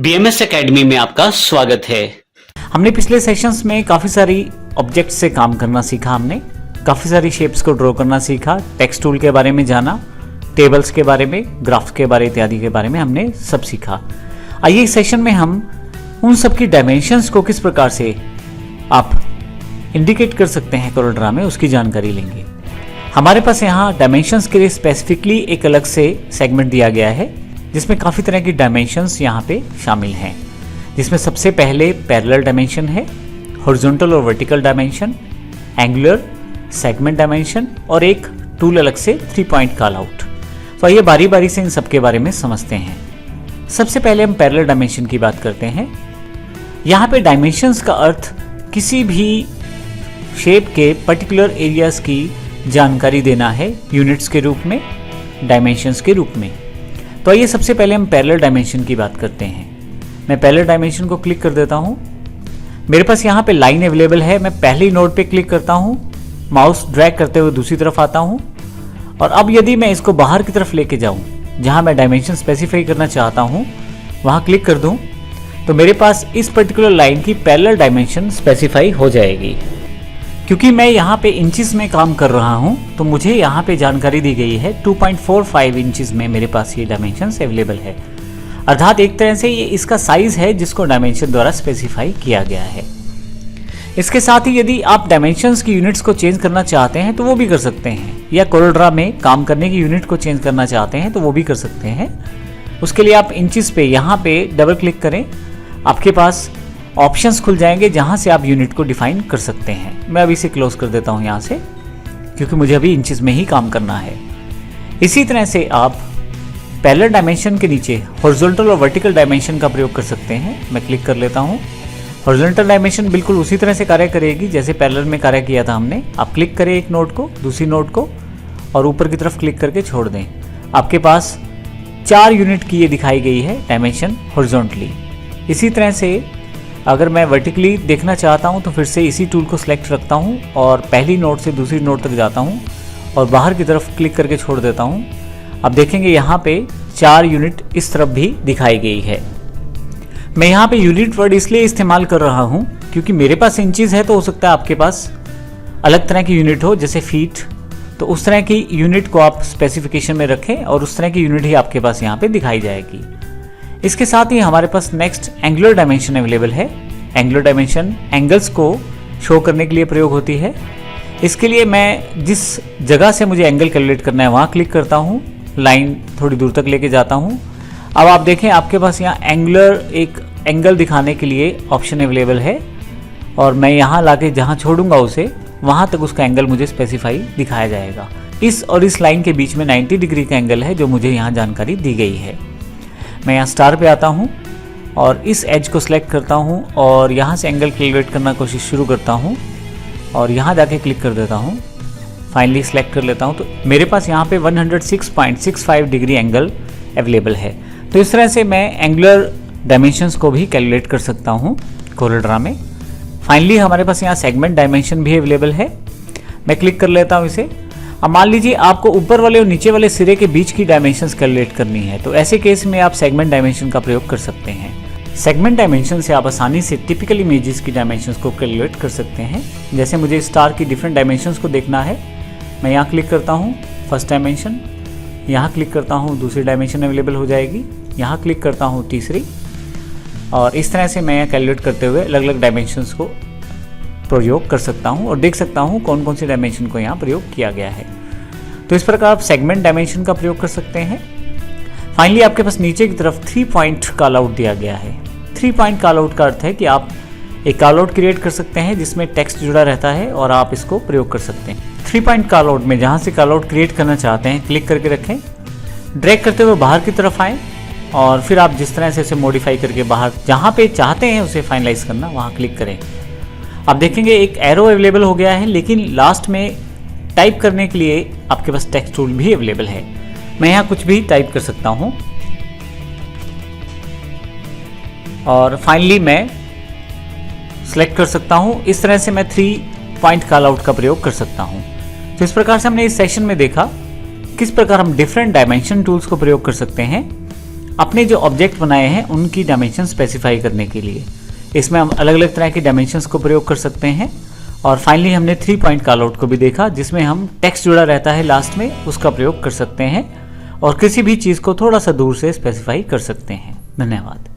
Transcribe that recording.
BMS academy में आपका स्वागत है। हमने पिछले सेशंस में काफ़ी सारी ऑब्जेक्ट्स से काम करना सीखा। हमने काफ़ी सारी शेप्स को ड्रॉ करना सीखा, टेक्स्ट टूल के बारे में जाना, टेबल्स के बारे में, ग्राफ्स के बारे इत्यादि के बारे में हमने सब सीखा। आइए इस सेशन में हम उन सब की डायमेंशंस को किस प्रकार से आप इंडिकेट कर सकते हैं कोरोड्रा में, उसकी जानकारी लेंगे। हमारे पास यहाँ डायमेंशंस के लिए स्पेसिफिकली एक अलग से सेगमेंट दिया गया है जिसमें काफ़ी तरह की डायमेंशंस यहाँ पे शामिल हैं, जिसमें सबसे पहले पैरेलल डायमेंशन है, हॉरिजॉन्टल और vertical dimension, angular, segment dimension और एक टूल अलग से 3 पॉइंट कॉल आउट। तो आइए बारी बारी से इन सब के बारे में समझते हैं। सबसे पहले हम पैरेलल डायमेंशन की बात करते हैं। यहाँ पे डायमेंशंस का अर्थ किसी भी शेप के पर्टिकुलर एरियाज की जानकारी देना है यूनिट्स के रूप में, डायमेंशंस के रूप में। तो आइए सबसे पहले हम पैरेलल डायमेंशन की बात करते हैं। मैं पैरेलल डायमेंशन को क्लिक कर देता हूँ। मेरे पास यहाँ पे लाइन अवेलेबल है। मैं पहली नोड पे क्लिक करता हूँ, माउस ड्रैग करते हुए दूसरी तरफ आता हूँ और अब यदि मैं इसको बाहर की तरफ लेके जाऊँ, जहाँ मैं डायमेंशन स्पेसिफाई करना चाहता हूँ, वहाँ क्लिक कर दूँ तो मेरे पास इस पर्टिकुलर लाइन की पैरेलल डायमेंशन स्पेसिफाई हो जाएगी। क्योंकि मैं यहाँ पे इंचेस में काम कर रहा हूँ तो मुझे यहाँ पे जानकारी दी गई है 2.45 इंचेस में मेरे पास ये डायमेंशंस अवेलेबल है। अर्थात एक तरह से ये इसका साइज है जिसको डायमेंशन द्वारा स्पेसिफाई किया गया है। इसके साथ ही यदि आप डायमेंशंस की यूनिट्स को चेंज करना चाहते हैं तो वो भी कर सकते हैं, या कोरोड्रा में काम करने की यूनिट को चेंज करना चाहते हैं तो वो भी कर सकते हैं। उसके लिए आप इंचेस पे यहाँ पे डबल क्लिक करें, आपके पास ऑप्शंस खुल जाएंगे जहां से आप यूनिट को डिफाइन कर सकते हैं। मैं अभी इसे क्लोज कर देता हूं यहाँ से, क्योंकि मुझे अभी इंचेस में ही काम करना है। इसी तरह से आप पैरेलल डायमेंशन के नीचे हॉरिजॉन्टल और वर्टिकल डायमेंशन का प्रयोग कर सकते हैं। मैं क्लिक कर लेता हूं। हॉरिजॉन्टल डायमेंशन बिल्कुल उसी तरह से कार्य करेगी जैसे पैरेलल में कार्य किया था हमने। आप क्लिक करें एक नोड को, दूसरी नोड को, और ऊपर की तरफ क्लिक करके छोड़ दें। आपके पास 4 यूनिट की ये दिखाई गई है डायमेंशन हॉरिजॉन्टली। इसी तरह से अगर मैं वर्टिकली देखना चाहता हूं तो फिर से इसी टूल को सिलेक्ट रखता हूं और पहली नोड से दूसरी नोड तक जाता हूं और बाहर की तरफ क्लिक करके छोड़ देता हूं। अब देखेंगे यहाँ पे 4 यूनिट इस तरफ भी दिखाई गई है। मैं यहाँ पे यूनिट वर्ड इसलिए इस्तेमाल कर रहा हूँ क्योंकि मेरे पास इंचेस है, तो हो सकता है आपके पास अलग तरह की यूनिट हो, जैसे फीट। तो उस तरह की यूनिट को आप स्पेसिफिकेशन में रखें और उस तरह की यूनिट ही आपके पास यहाँ पे दिखाई जाएगी। इसके साथ ही हमारे पास नेक्स्ट एंगुलर डायमेंशन अवेलेबल है। एंगुलर डायमेंशन एंगल्स को शो करने के लिए प्रयोग होती है। इसके लिए मैं जिस जगह से मुझे एंगल कैलकुलेट करना है वहाँ क्लिक करता हूँ, लाइन थोड़ी दूर तक लेके जाता हूँ। अब आप देखें आपके पास यहाँ एंगुलर एक एंगल दिखाने के लिए ऑप्शन अवेलेबल है और मैं यहाँ लाके जहाँ छोड़ूंगा उसे, वहाँ तक उसका एंगल मुझे स्पेसिफाई दिखाया जाएगा। इस और इस लाइन के बीच में 90 डिग्री का एंगल है जो मुझे यहाँ जानकारी दी गई है। मैं यहाँ स्टार पे आता हूँ और इस एज को सिलेक्ट करता हूँ और यहाँ से एंगल कैलकुलेट करना कोशिश शुरू करता हूँ और यहाँ जाके क्लिक कर देता हूँ। फाइनली सिलेक्ट कर लेता हूँ तो मेरे पास यहाँ पे 106.65 डिग्री एंगल अवेलेबल है। तो इस तरह से मैं एंगुलर डायमेंशंस को भी कैलकुलेट कर सकता हूँ कोरोड्रा में। फाइनली हमारे पास यहाँ सेगमेंट डायमेंशन भी अवेलेबल है। मैं क्लिक कर लेता हूँ इसे। अब मान लीजिए आपको ऊपर वाले और नीचे वाले सिरे के बीच की डायमेंशंस कैलकुलेट करनी है, तो ऐसे केस में आप सेगमेंट डायमेंशन का प्रयोग कर सकते हैं। सेगमेंट डायमेंशन से आप आसानी से टिपिकल इमेजेस की डायमेंशंस को कैलकुलेट कर सकते हैं। जैसे मुझे स्टार की डिफरेंट डायमेंशंस को देखना है, मैं यहाँ क्लिक करता हूँ, फर्स्ट डायमेंशन, यहाँ क्लिक करता हूँ, दूसरी डायमेंशन अवेलेबल हो जाएगी, यहाँ क्लिक करता हूँ, तीसरी, और इस तरह से मैं यहाँ कैलकुलेट करते हुए अलग अलग डायमेंशंस को प्रयोग कर सकता हूँ और देख सकता हूँ कौन कौन सी डायमेंशन को यहाँ प्रयोग किया गया है। तो इस प्रकार आप सेगमेंट डायमेंशन का प्रयोग कर सकते हैं। फाइनली आपके पास नीचे की तरफ 3 पॉइंट कॉल आउट दिया गया है। 3 पॉइंट कॉल आउट का अर्थ है कि आप एक कॉल आउट क्रिएट कर सकते हैं जिसमें टेक्स्ट जुड़ा रहता है और आप इसको प्रयोग कर सकते हैं। 3 पॉइंट कॉल आउट में जहाँ से कॉल आउट क्रिएट करना चाहते हैं क्लिक करके रखें, ड्रैग करते हुए बाहर की तरफ आएँ और फिर आप जिस तरह से उसे मॉडिफाई करके बाहर जहाँ पे चाहते हैं उसे फाइनलाइज करना वहाँ क्लिक करें। आप देखेंगे एक एरो अवेलेबल हो गया है, लेकिन लास्ट में टाइप करने के लिए आपके पास टेक्स्ट टूल भी अवेलेबल है। मैं यहाँ कुछ भी टाइप कर सकता हूँ और फाइनली मैं सिलेक्ट कर सकता हूँ। इस तरह से मैं 3 पॉइंट कॉल आउट का प्रयोग कर सकता हूँ। तो इस प्रकार से हमने इस सेशन में देखा किस प्रकार हम डिफरेंट डायमेंशन टूल्स को प्रयोग कर सकते हैं अपने जो ऑब्जेक्ट बनाए हैं उनकी डायमेंशन स्पेसिफाई करने के लिए। इसमें हम अलग अलग तरह के डायमेंशंस को प्रयोग कर सकते हैं। और फाइनली हमने 3 पॉइंट कॉल आउट को भी देखा, जिसमें हम टेक्स्ट जुड़ा रहता है लास्ट में, उसका प्रयोग कर सकते हैं और किसी भी चीज़ को थोड़ा सा दूर से स्पेसिफाई कर सकते हैं। धन्यवाद।